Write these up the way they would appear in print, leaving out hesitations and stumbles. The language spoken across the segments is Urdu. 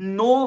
9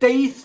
23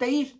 23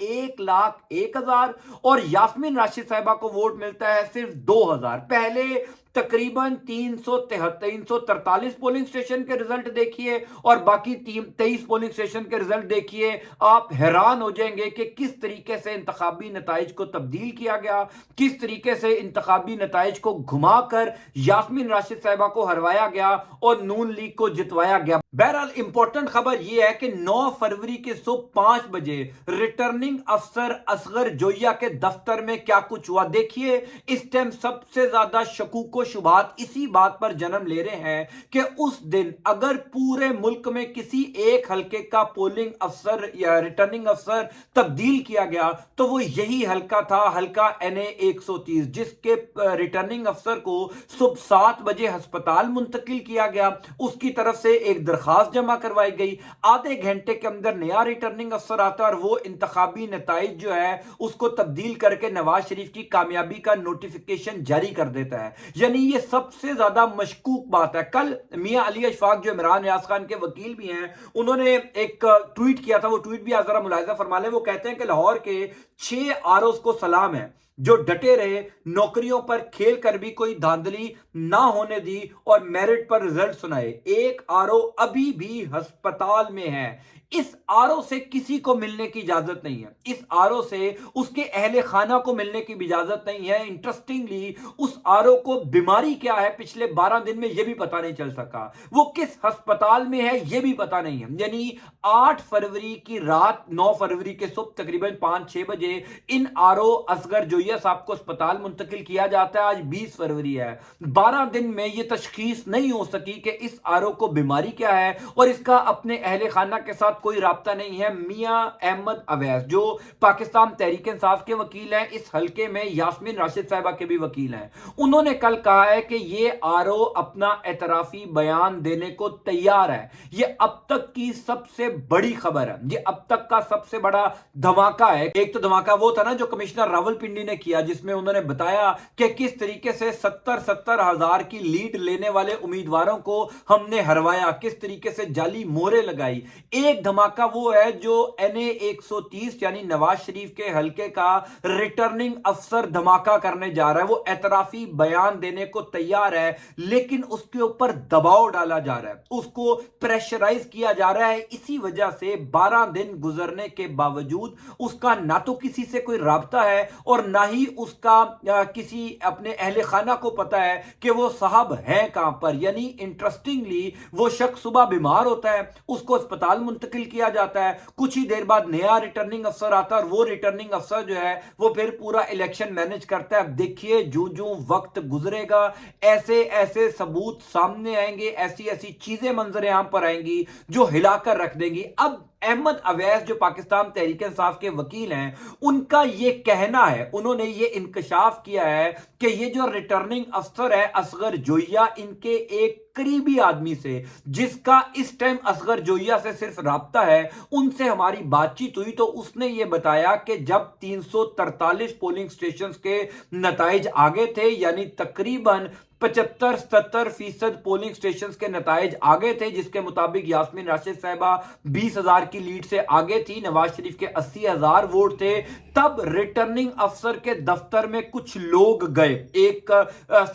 1,01,000 اور یاسمین راشد صاحبہ کو ووٹ ملتا ہے صرف 2,000. پہلے تقریباً 343 پولنگ سٹیشن کے رزلٹ دیکھیے اور باقی 23 پولنگ سٹیشن کے رزلٹ دیکھیے. آپ حیران ہو جائیں گے کہ کس طریقے سے انتخابی نتائج کو تبدیل کیا گیا, کس طریقے سے انتخابی نتائج کو گھما کر یاسمین راشد صاحبہ کو ہروایا گیا اور نون لیگ کو جتوایا گیا. بہرحال امپورٹنٹ خبر یہ ہے کہ 9 فروری کی صبح 5 بجے ریٹرننگ افسر اصغر جویہ کے دفتر میں کیا کچھ ہوا. دیکھیے اس ٹائم سب سے زیادہ شکوک و شبہات اسی بات پر جنم لے رہے ہیں کہ اس دن اگر پورے ملک میں کسی ایک حلقے کا پولنگ افسر یا ریٹرننگ افسر تبدیل کیا گیا تو وہ یہی حلقہ تھا, حلقہ NA 130, جس کے ریٹرننگ افسر کو صبح 7 بجے ہسپتال منتقل کیا گیا. اس کی طرف سے ایک درخواست جمع کروائی گئی. آدھے گھنٹے کے اندر نیا ریٹرننگ افسر آتا ہے اور وہ انتخابی نتائج جو ہے اس کو تبدیل کر کے نواز شریف کی کامیابی کا نوٹیفیکیشن جاری کر دیتا ہے. یعنی یہ سب سے زیادہ مشکوک بات ہے. کل میاں علی اشفاق جو عمران نیاز خان کے وکیل بھی ہیں, انہوں نے ایک ٹویٹ کیا تھا, وہ ٹویٹ بھی آپ ذرا ملاحظہ فرما لیں. وہ کہتے ہیں کہ لاہور کے 6 ROs کو سلام ہے جو ڈٹے رہے, نوکریوں پر کھیل کر بھی کوئی دھاندلی نہ ہونے دی اور میرٹ پر رزلٹ سنائے. ایک RO ابھی بھی ہسپتال میں ہے. اس RO سے کسی کو ملنے کی اجازت نہیں ہے. اس RO سے اس کے اہل خانہ کو ملنے کی بھی اجازت نہیں ہے. انٹرسٹنگلی اس RO کو بیماری کیا ہے پچھلے 12 دن میں یہ بھی پتہ نہیں چل سکا. وہ کس ہسپتال میں ہے یہ بھی پتہ نہیں ہے. یعنی 8 فروری کی رات 9 فروری کے صبح تقریباً 5-6 بجے ان RO اصغر جویہ صاحب کو اسپتال منتقل کیا جاتا ہے. آج 20 فروری ہے. 12 دن میں یہ تشخیص نہیں ہو سکی کہ اس RO کو بیماری کیا ہے اور اس کا اپنے اہل خانہ کے ساتھ کوئی رابطہ نہیں ہے. میاں احمد اویس جو پاکستان تحریک انصاف کے وکیل ہیں, اس حلقے میں یاسمین راشد صاحبہ کے بھی وکیل ہیں, انہوں نے کل کہا ہے کہ یہ RO اپنا اعترافی بیان دینے کو تیار ہے. یہ اب تک کی سب سے بڑی خبر ہے, یہ اب تک کا سب سے بڑا دھماکہ ہے. ایک تو دھماکہ وہ تھا نا جو کمشنر راولپنڈی نے کیا, جس میں انہوں نے بتایا کہ کس طریقے سے 70 ہزار کی لیڈ لینے والے امیدواروں کو ہم نے ہروایا, کس طریقے سے جعلی مورے لگائی. ایک دھماکہ وہ ہے جو NA 130 یعنی نواز شریف کے حلقے کا ریٹرننگ افسر دھماکہ کرنے جا رہا ہے. وہ اعترافی بیان دینے کو تیار ہے لیکن اس کے اوپر دباؤ ڈالا جا رہا ہے, اس کو پریشرائز کیا جا رہا ہے. اسی وجہ سے 12 دن گزرنے کے باوجود اس کا نہ تو کسی سے کوئی رابطہ ہے اور نہ ہی اس کا کسی اپنے اہل خانہ کو پتا ہے کہ وہ صاحب ہیں کہاں پر. یعنی انٹرسٹنگلی وہ شخص صبح بیمار ہوتا ہے, اس کو اسپتال منتقل کیا جاتا ہے, کچھ ہی دیر بعد نیا ریٹرننگ افسر آتا ہے اور وہ ریٹرننگ افسر جو ہے وہ پھر پورا الیکشن مینج کرتا ہے. اب دیکھیے جو وقت گزرے گا ایسے ایسے ثبوت سامنے آئیں گے, ایسی ایسی چیزیں منظر عام پر آئیں گی جو ہلا کر رکھ دیں گی. اب احمد اویس جو پاکستان تحریک انصاف کے وکیل ہیں, ان کا یہ کہنا ہے, انہوں نے یہ انکشاف کیا ہے کہ یہ جو ریٹرننگ افسر ہے اصغر جویہ, ان کے ایک قریبی آدمی سے جس کا اس ٹائم اصغر جویہ سے صرف رابطہ ہے, ان سے ہماری بات چیت ہوئی تو اس نے یہ بتایا کہ جب 343 پولنگ سٹیشنز کے نتائج آگے تھے, یعنی تقریباً 75-77% پولنگ سٹیشنز کے نتائج آگے تھے, جس کے مطابق یاسمین راشد صاحبہ 20,000 کی لیڈ سے آگے تھی, نواز شریف کے 80,000 ووٹ تھے. تب ریٹرننگ افسر کے دفتر میں کچھ لوگ گئے, ایک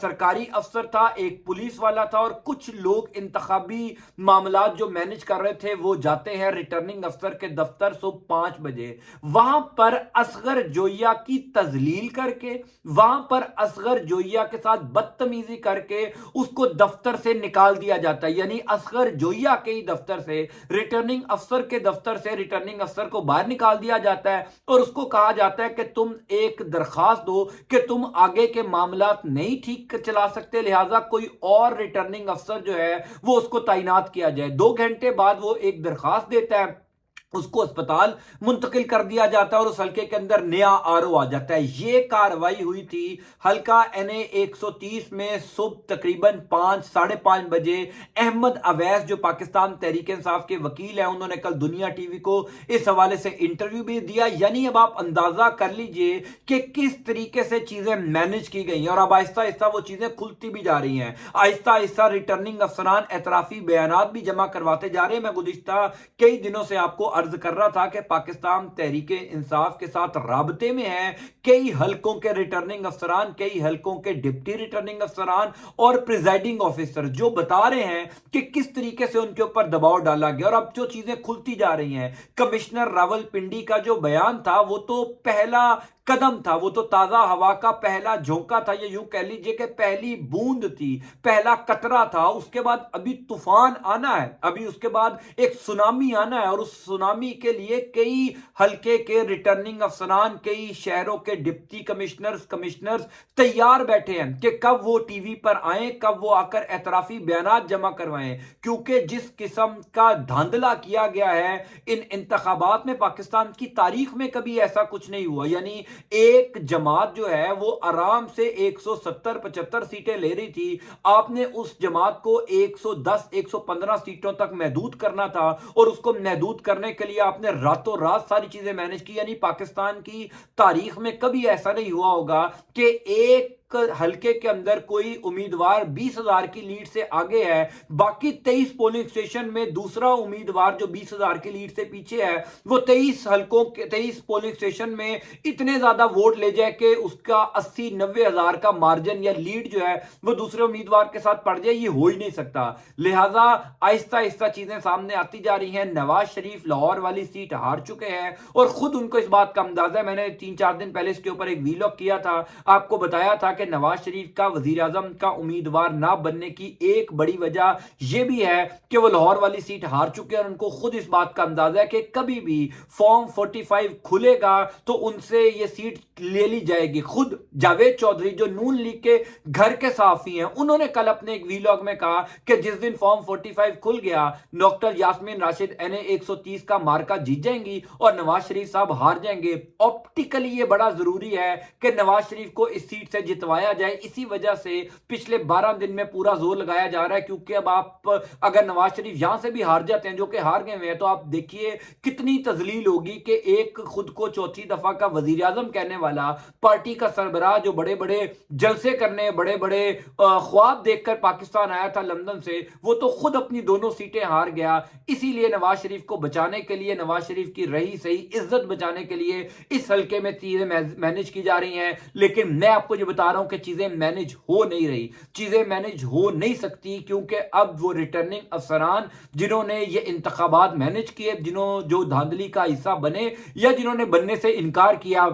سرکاری افسر تھا, ایک پولیس والا تھا اور کچھ لوگ انتخابی معاملات جو مینج کر رہے تھے وہ جاتے ہیں ریٹرننگ افسر کے دفتر صبح 5 بجے. وہاں پر اصغر جویہ کی تذلیل کر کے, وہاں پر اصغر جویہ کے ساتھ بدتمیزی کر کے اس کو دفتر سے نکال دیا جاتا ہے. یعنی اصغر جویہ کے ہی دفتر سے, ریٹرننگ افسر کے دفتر سے ریٹرننگ افسر کو باہر نکال دیا جاتا ہے اور اس کو کہا جاتا ہے کہ تم ایک درخواست دو کہ تم آگے کے معاملات نہیں ٹھیک چلا سکتے, لہٰذا کوئی اور ریٹرننگ افسر جو ہے وہ اس کو تعینات کیا جائے. 2 گھنٹے بعد وہ ایک درخواست دیتا ہے, اس کو اسپتال منتقل کر دیا جاتا ہے اور اس حلقے کے اندر نیا RO آ جاتا ہے. یہ کاروائی ہوئی تھی حلقہ NA 130 میں صبح تقریباً 5-5:30 بجے. احمد اویس جو پاکستان تحریک انصاف کے وکیل ہیں, انہوں نے کل دنیا ٹی وی کو اس حوالے سے انٹرویو بھی دیا. یعنی اب آپ اندازہ کر لیجئے کہ کس طریقے سے چیزیں مینج کی گئی ہیں اور اب آہستہ آہستہ وہ چیزیں کھلتی بھی جا رہی ہیں. آہستہ آہستہ ریٹرننگ افسران اعترافی بیانات بھی جمع کرواتے جا رہے ہیں. میں گزشتہ کئی دنوں سے آپ کو عرض کر رہا تھا کہ پاکستان تحریک انصاف کے ساتھ رابطے میں ہے کئی حلقوں کے ریٹرننگ افسران، کئی حلقوں کے ڈپٹی ریٹرننگ افسران اور پریزائڈنگ آفیسر، جو بتا رہے ہیں کہ کس طریقے سے ان کے اوپر دباؤ ڈالا گیا اور اب جو چیزیں کھلتی جا رہی ہیں۔ کمشنر راول پنڈی کا جو بیان تھا وہ تو پہلا قدم تھا، وہ تو تازہ ہوا کا پہلا جھونکا تھا، یا یوں کہہ لیجئے کہ پہلی بوند تھی، پہلا قطرہ تھا۔ اس کے بعد ابھی طوفان آنا ہے، ابھی اس کے بعد ایک سونامی آنا ہے، اور اس سونامی کے لیے کئی حلقے کے ریٹرننگ افسران، کئی شہروں کے ڈپٹی کمشنرز تیار بیٹھے ہیں کہ کب وہ ٹی وی پر آئیں، کب وہ آ کر اعترافی بیانات جمع کروائیں، کیونکہ جس قسم کا دھاندلا کیا گیا ہے ان انتخابات میں، پاکستان کی تاریخ میں کبھی ایسا کچھ نہیں ہوا۔ یعنی ایک جماعت جو ہے وہ آرام سے 170-75 سیٹیں لے رہی تھی، آپ نے اس جماعت کو 110-115 سیٹوں تک محدود کرنا تھا، اور اس کو محدود کرنے کے لیے آپ نے راتوں رات ساری چیزیں مینج کی۔ یعنی پاکستان کی تاریخ میں کبھی ایسا نہیں ہوا ہوگا کہ ایک حلقے کے اندر کوئی امیدوار 20,000 کی لیڈ سے آگے ہے، باقی 23 پولنگ اسٹیشن میں دوسرا امیدوار جو 20,000 کی لیڈ سے پیچھے ہے، وہ 23 پولنگ اسٹیشن میں اتنے زیادہ ووٹ لے جائے کہ اس کا 80-90 ہزار کا مارجن یا لیڈ جو ہے وہ دوسرے امیدوار کے ساتھ پڑ جائے۔ یہ ہو ہی نہیں سکتا۔ لہٰذا آہستہ آہستہ چیزیں سامنے آتی جا رہی ہیں۔ نواز شریف لاہور والی سیٹ ہار چکے ہیں، اور خود ان کو اس بات کا اندازہ ہے۔ میں نے 3-4 دن پہلے اس کے اوپر ایک ویلاگ کیا تھا، آپ کو بتایا تھا کہ نواز شریف کا وزیر اعظم کا امیدوار نہ بننے کی ایک بڑی وجہ یہ بھی ہے کہ وہ لاہور والی سیٹ ہار چکے ہیں، اور ان کو خود اس بات کا اندازہ ہے کہ کبھی بھی فارم 45 کھلے گا تو ان سے یہ سیٹ لے لی جائے گی۔ خود جاوید چودھری جو نون لیگ کے گھر کے صحافی ہیں، انہوں نے کل اپنے ایک ویلاگ میں کہا کہ جس دن فارم 45 کھل گیا، ڈاکٹر یاسمین راشد NA 130 کا مارکا جیت جائیں گی اور نواز شریف صاحب ہار جائیں گے۔ آپٹیکلی یہ بڑا ضروری ہے کہ نواز شریف کو اس سیٹ سے جتوایا جائے۔ اسی وجہ سے پچھلے 12 دن میں پورا زور لگایا جا رہا ہے، کیونکہ اب آپ اگر نواز شریف یہاں سے بھی ہار جاتے ہیں، جو کہ ہار گئے ہیں، تو آپ دیکھیے کتنی تذلیل ہوگی کہ ایک خود کو چوتھی دفعہ کا وزیر اعظم کہنے والا، پارٹی کا سربراہ جو بڑے بڑے جلسے کرنے، بڑے بڑے خواب دیکھ کر پاکستان آیا تھا لندن سے، وہ تو خود اپنی دونوں سیٹیں ہار گیا۔ اسی لیے نواز شریف کو بچانے کے لیے، نواز شریف کی رہی صحیح عزت بچانے کے لیے اس حلقے میں چیزیں مینج کی جا رہی ہیں۔ لیکن میں آپ کو جو بتا رہا ہوں کہ چیزیں مینج ہو نہیں رہی، چیزیں مینج ہو نہیں سکتی، کیونکہ اب وہ ریٹرننگ افسران جنہوں نے یہ انتخابات مینج کیے، جو دھاندلی کا حصہ بنے یا جنہوں نے بننے سے انکار کیا،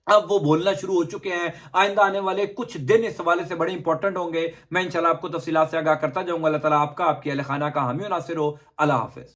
اب وہ بولنا شروع ہو چکے ہیں۔ آئندہ آنے والے کچھ دن اس حوالے سے بڑے امپورٹنٹ ہوں گے۔ میں انشاءاللہ آپ کو تفصیلات سے آگاہ کرتا جاؤں گا۔ اللہ تعالیٰ آپ کا، آپ کی اہل خانہ کا حامی و ناصر ہو۔ اللہ حافظ۔